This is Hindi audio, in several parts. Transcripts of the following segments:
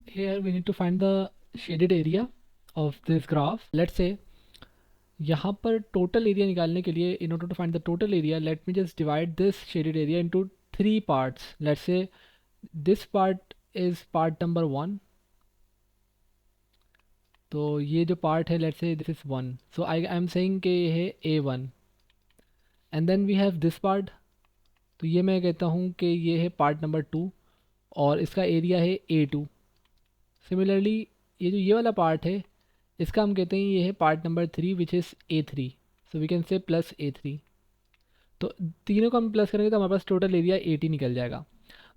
here we need to find the shaded area of this graph. Let's say यहाँ पर टोटल एरिया निकालने के लिए in order to find the total area, let me just divide this shaded area into three parts. Let's say this part is part number 1. तो ये जो पार्ट है let's say this is 1. So I am saying कि ये है A1 and then we have this part. तो ये मैं कहता हूँ कि ये है पार्ट नंबर 2 और इसका एरिया है A2. सिमिलरली ये जो ये वाला पार्ट है इसका हम कहते हैं ये है part number 3 which is A3. So we can say plus A3. तो तीनों को हम प्लस करेंगे तो हमारे पास टोटल एरिया 80 निकल जाएगा.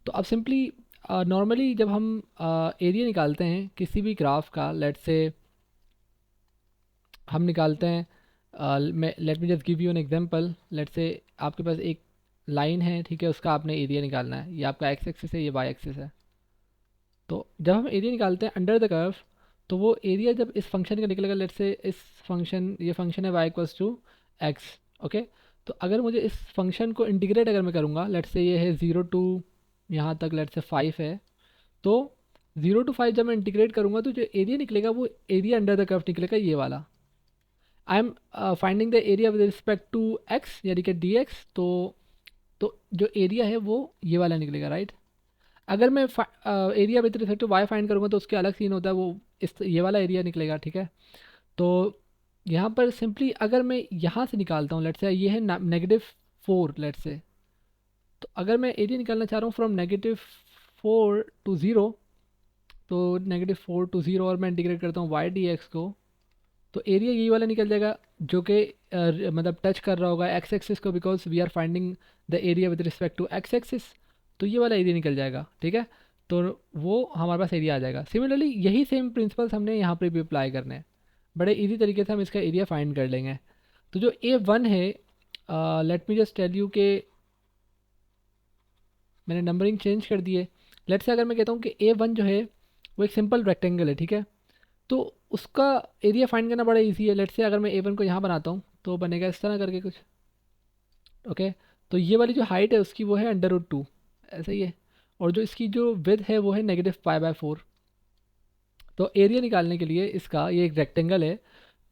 तो अब सिंपली नॉर्मली जब हम एरिया निकालते हैं किसी भी ग्राफ का, लेट से हम निकालते हैं, let me just give you an example. Let say आपके पास एक लाइन है, ठीक है, उसका आपने एरिया निकालना है. ये आपका एक्स एक्सिस है, ये वाई एक्सिस है. तो जब हम एरिया निकालते हैं अंडर द कर्व तो वो एरिया जब इस फंक्शन का निकलेगा, लेट से इस फंक्शन, ये फंक्शन है Y equals to X. Okay, तो अगर मुझे इस फंक्शन को इंटीग्रेट अगर मैं करूँगा, लेट से ये है 0 टू यहाँ तक, लेट से 5 है, तो 0 टू 5 जब मैं इंटीग्रेट करूँगा तो जो एरिया निकलेगा वो एरिया अंडर द कर्व निकलेगा, ये वाला. I am finding the area with respect to X यानी कि डी एक्स. तो जो एरिया है वो ये वाला निकलेगा, राइट. अगर मैं area with respect to Y find करूँगा तो उसके अलग सीन होता है, वो इस ये वाला एरिया निकलेगा, ठीक है. तो यहाँ पर सिंपली अगर मैं यहाँ से निकालता हूँ, लेट से ये है -4, लेट से. तो अगर मैं एरिया निकालना चाह रहा हूँ फ्रॉम -4 to 0, तो -4 to 0 और मैं इंटीग्रेट करता हूँ वाई डी एक्स को, तो एरिया यही वाला निकल जाएगा जो कि मतलब टच कर रहा होगा एक्स एक्सिस को, because we are finding the area with respect to X axis. तो ये वाला एरिया निकल जाएगा, ठीक है. तो वो हमारे पास एरिया आ जाएगा. सिमिलरली यही सेम प्रिंसिपल्स हमने यहाँ पर भी अप्लाई करने हैं. बड़े इजी तरीके से हम इसका एरिया फाइंड कर लेंगे. तो जो A1 है, let me just tell you कि मैंने नंबरिंग चेंज कर दी है. लेट से अगर मैं कहता हूँ कि A1 जो है वो एक सिंपल रेक्टेंगल है, ठीक है. तो उसका एरिया फाइंड करना बड़ा इजी है. लेट से अगर मैं A1 को यहाँ बनाता हूँ तो बनेगा इस तरह करके कुछ. ओके, तो ये वाली जो हाइट है उसकी वो है √2, ऐसे ही है. और जो इसकी जो विड्थ है वो है -π/4. तो एरिया निकालने के लिए इसका, ये एक रेक्टेंगल है,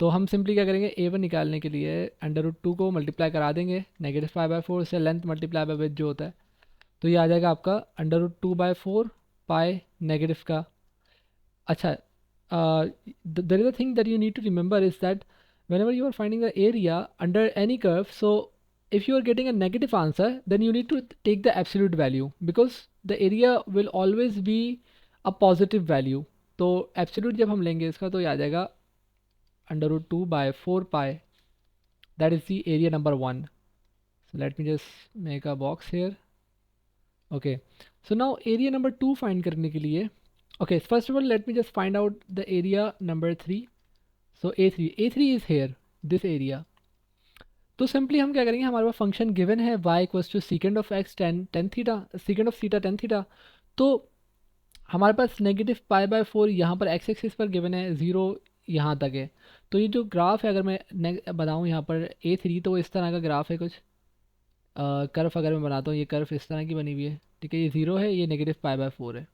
तो हम सिंपली क्या करेंगे, A1 निकालने के लिए √2 को मल्टीप्लाई करा देंगे -π/4 से, लेंथ मल्टीप्लाई बाय विड्थ जो होता है. तो ये आ जाएगा आपका √2/4 पाई नेगेटिव का. अच्छा, there is a thing that you need to remember is that whenever you are finding the area under any curve, so if you are getting a negative answer then you need to take the absolute value because the area will always be a positive value. तो एब्सोल्यूट जब हम लेंगे इसका तो ये आ जाएगा √2/4 पाई, that is the area number 1. So let me just make a box here. Okay, so now area number 2 find करने के लिए, okay, first of all let me just find out the area number 3. So A3 is here, this area. तो सिंपली हम क्या करेंगे, हमारे पास फंक्शन गिवन है y equals to second of X tan theta, second of theta tan theta. तो हमारे पास -π/4 यहाँ पर एक्स एक्सिस पर गिवन है, 0 यहाँ तक है. तो ये जो ग्राफ है अगर मैं बनाऊँ यहाँ पर A3, तो इस तरह का ग्राफ है कुछ. कर्व अगर मैं बनाता हूँ, ये कर्व इस तरह की बनी हुई है, ठीक है. ये 0 है, ये -π/4 है.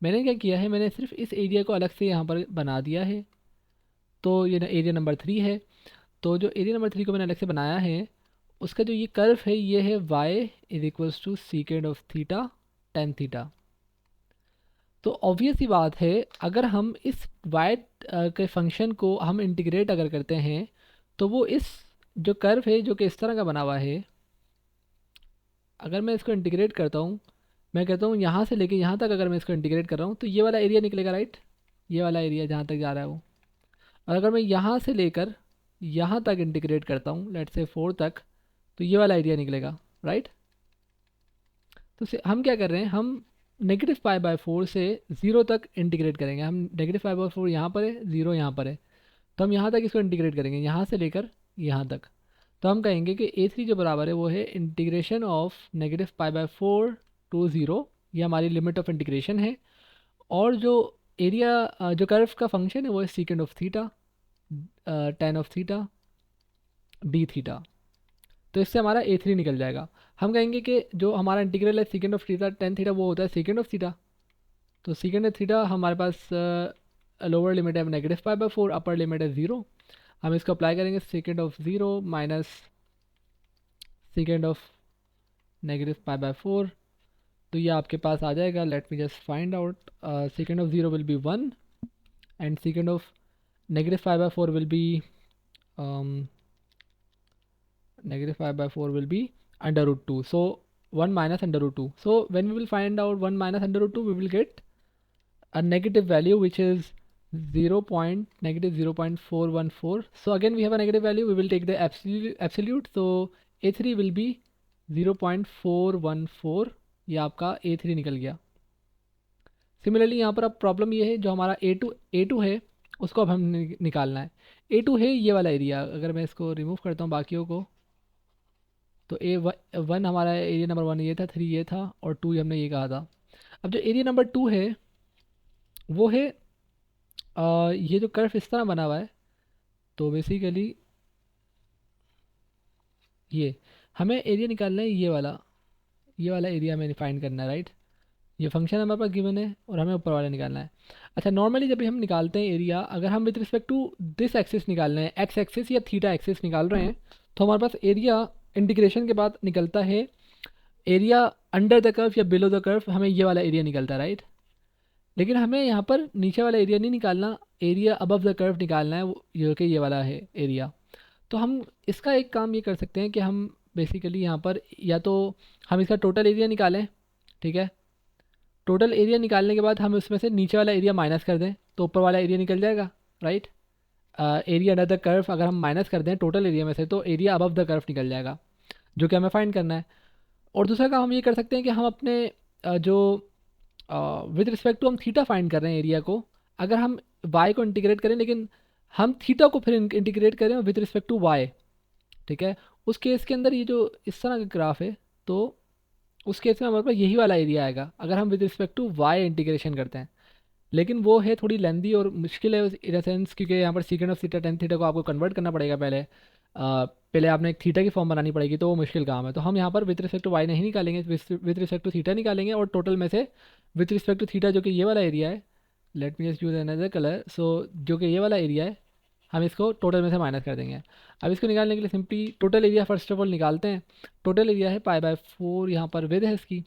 मैंने क्या किया है, मैंने सिर्फ इस एरिया को अलग से यहाँ पर बना दिया है. तो ये एरिया नंबर 3 है. तो जो एरिया नंबर 3 को मैंने अलग से बनाया है, उसका जो ये कर्व है ये है y is equals to second of theta tan theta. तो ऑब्वियस ही बात है, अगर हम इस y के फंक्शन को हम इंटीग्रेट अगर करते हैं तो वो इस जो कर्व है जो कि इस तरह का बना हुआ है, अगर मैं इसको इंटीग्रेट करता हूँ, मैं कहता हूँ यहाँ से लेके यहाँ तक अगर मैं इसको इंटीग्रेट कर रहा हूँ तो ये वाला एरिया निकलेगा, राइट. ये वाला एरिया जहाँ तक जा रहा है वो. और अगर मैं यहाँ से लेकर यहाँ तक इंटीग्रेट करता हूँ, लेट से 4 तक, तो ये वाला एरिया निकलेगा, राइट. तो हम क्या कर रहे हैं, हम -π/4 से 0 तक इंटीग्रेट करेंगे. हम -π/4 यहाँ पर है, 0 यहाँ पर है, तो हम यहाँ तक इसको इंटीग्रेट करेंगे, यहाँ से लेकर यहाँ तक. तो हम कहेंगे कि A3 जो बराबर है वो है इंटीग्रेशन ऑफ -π/4 to 0. ये हमारी लिमिट ऑफ इंटीग्रेशन है. और जो एरिया जो कर्व का फंक्शन है वो है second of theta ten of theta d theta. तो इससे हमारा A3 निकल जाएगा. हम कहेंगे कि जो हमारा इंटीग्रल है second of theta tan theta वो होता है सेकेंड ऑफ थीटा. तो सीकेंड ऑफ थीटा हमारे पास लोअर लिमिट है -π/4, अपर लिमिट है 0। हम इसको अप्लाई करेंगे second of 0 minus second of -π/4, तो ये आपके पास आ जाएगा। Let me just find out, second of 0 will be 1 and second of -π/4 will be -π/4 will be under root 2. So 1 minus under root 2. So when we will find out 1 minus under root 2, we will get a negative value which is -0.414. So again we have a negative value. We will take the absolute. So A3 will be 0.414. ये आपका A3 निकल गया। सिमिलरली यहाँ पर अब प्रॉब्लम ये है, जो हमारा A2 है उसको अब हम निकालना है। A2 है ये वाला एरिया। अगर मैं इसको रिमूव करता हूँ बाकियों को, तो A1 हमारा एरिया नंबर 1 ये था, 3 ये था और 2 हमने ये कहा था। अब जो एरिया नंबर 2 है वो है ये जो कर्व इस तरह बना हुआ है, तो बेसिकली ये हमें एरिया निकालना है, ये वाला एरिया हमें फाइंड करना है, राइट। ये फंक्शन हमारे पास गिवन है और हमें ऊपर वाला निकालना है। अच्छा, नॉर्मली जब भी हम निकालते हैं एरिया, अगर हम with respect to this axis निकाल रहे हैं, एक्स एक्सिस या थीटा एक्सिस निकाल रहे हैं, तो हमारे पास एरिया इंटीग्रेशन के बाद निकलता है एरिया अंडर द कर्व या बिलो द कर्व, हमें ये वाला एरिया निकलता है, राइट। लेकिन हमें यहाँ पर नीचे वाला एरिया नहीं निकालना, एरिया अबव द कर्व निकालना है, जो कि ये वाला है एरिया। तो हम इसका एक काम ये कर सकते हैं कि हम बेसिकली यहाँ पर या तो हम इसका टोटल एरिया निकालें, ठीक है। टोटल एरिया निकालने के बाद हम उसमें से नीचे वाला एरिया माइनस कर दें, तो ऊपर वाला एरिया निकल जाएगा, right. Area under the curve अगर हम माइनस कर दें टोटल एरिया में से, तो एरिया अबव द कर्व निकल जाएगा, जो कि हमें फाइंड करना है। और दूसरा काम हम ये कर सकते हैं कि हम अपने जो विद रिस्पेक्ट टू हम थीटा फाइंड कर रहे हैं एरिया को, अगर हम वाई को इंटीग्रेट करें, लेकिन हम थीटा को फिर इंटीग्रेट करें विद रिस्पेक्ट टू वाई, ठीक है। उस केस के अंदर ये जो इस तरह का ग्राफ है, तो उस केस में हमारे पास यही वाला एरिया आएगा अगर हम with respect to Y integration करते हैं। लेकिन वो है थोड़ी लेंदी और मुश्किल है इन सेंस, क्योंकि यहाँ पर सीकेंड ऑफ थीटा टेन थीटा को आपको कन्वर्ट करना पड़ेगा पहले आपने एक थीटा की फॉर्म बनानी पड़ेगी, तो वो मुश्किल काम है। तो हम यहाँ पर विद रिस्पेक्ट टू वाई नहीं निकालेंगे, विद रिस्पेक्ट टू थीटा निकालेंगे, और टोटल में से विद रिस्पेक्ट टू थीटा जो कि ये वाला एरिया है, let me just use another colour, so जो कि ये वाला एरिया है, हम इसको टोटल में से माइनस कर देंगे। अब इसको निकालने के लिए simply total area first of all निकालते हैं। टोटल एरिया है π/4, यहाँ पर विद है इसकी,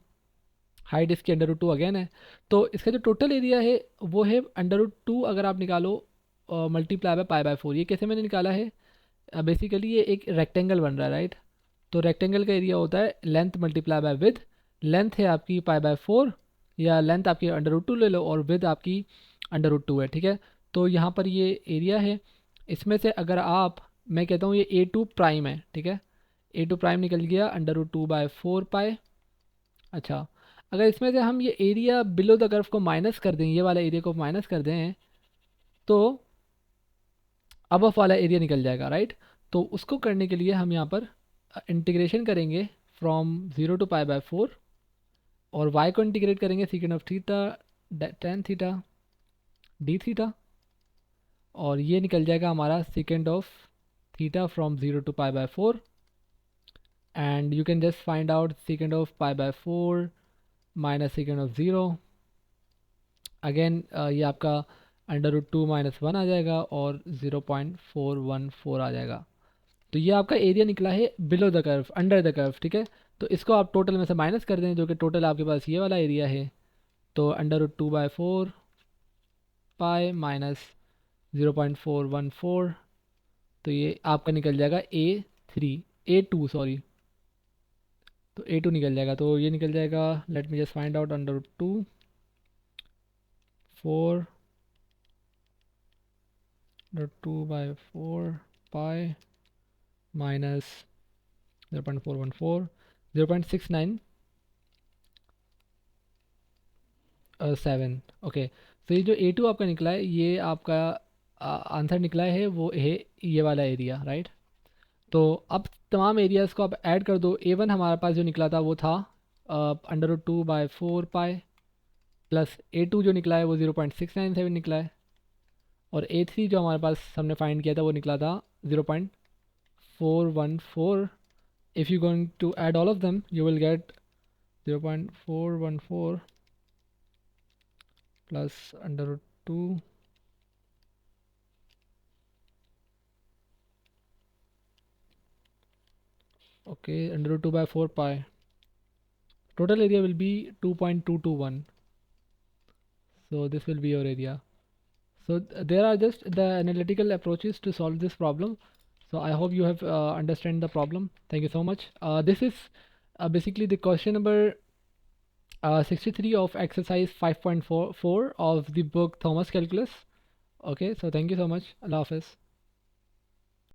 हाइट इसकी अंडर रूट 2 अगेन है। तो इसका जो टोटल एरिया है वो है अंडर रूट 2, अगर आप निकालो मल्टीप्लाई बाय π/4। ये कैसे मैंने निकाला है, बेसिकली ये एक रेक्टेंगल बन रहा है, राइट। तो रेक्टेंगल का एरिया होता है length multiply by with. Length है आपकी π/4, या लेंथ आपकी अंडर रूट 2 ले लो, और विथ आपकी अंडर रूट 2 है, ठीक है। तो यहाँ पर ये एरिया है, इसमें से अगर आप, मैं कहता हूँ ये A2 प्राइम है, ठीक है। A2 प्राइम निकल गया अंडर रूट 2/4 पाई। अच्छा, अगर इसमें से हम ये एरिया बिलो द कर्व को माइनस कर दें, ये वाला एरिया को माइनस कर दें, तो अबव वाला एरिया निकल जाएगा, राइट। तो उसको करने के लिए हम यहाँ पर इंटीग्रेशन करेंगे फ्रॉम 0 to π/4, और y को इंटीग्रेट करेंगे second of theta tan theta d theta, और ये निकल जाएगा हमारा second of theta from 0 to π/4, and you can just find out second of π/4 minus second of 0। Again ये आपका अंडर रूट 2 -1 आ जाएगा और 0.414 आ जाएगा। तो ये आपका एरिया निकला है below the curve, under the curve, ठीक है। तो इसको आप टोटल में से माइनस कर दें, जो कि टोटल आपके पास ये वाला एरिया है, तो अंडर रूट 2/4 पाई माइनस 0.414, तो ये आपका निकल जाएगा A2 सॉरी, तो A2 निकल जाएगा। तो ये निकल जाएगा, let me just find out, under root 2 pi minus 0.414 0.697। Okay, तो ये जो A2 आपका निकला है, ये आपका आंसर निकला है, वो है ये वाला एरिया, राइट। तो अब तमाम एरियाज़ को आप ऐड कर दो। A1 हमारे पास जो निकला था वो था अंडर रूट 2/4 पाई, प्लस A2 जो निकला है वो 0.697 निकला है, और A3 जो हमारे पास हमने फाइंड किया था वो निकला था 0.414। If you going to add all of them, you will get 0.414 plus under root 2. Okay, under root 2 by 4 pi. Total area will be 2.221. So this will be your area. So there are just the analytical approaches to solve this problem. So I hope you have understand the problem. Thank you so much. This is basically the question number 63 of exercise 5.44 of the book Thomas Calculus. Okay, so thank you so much. Allah Hafiz.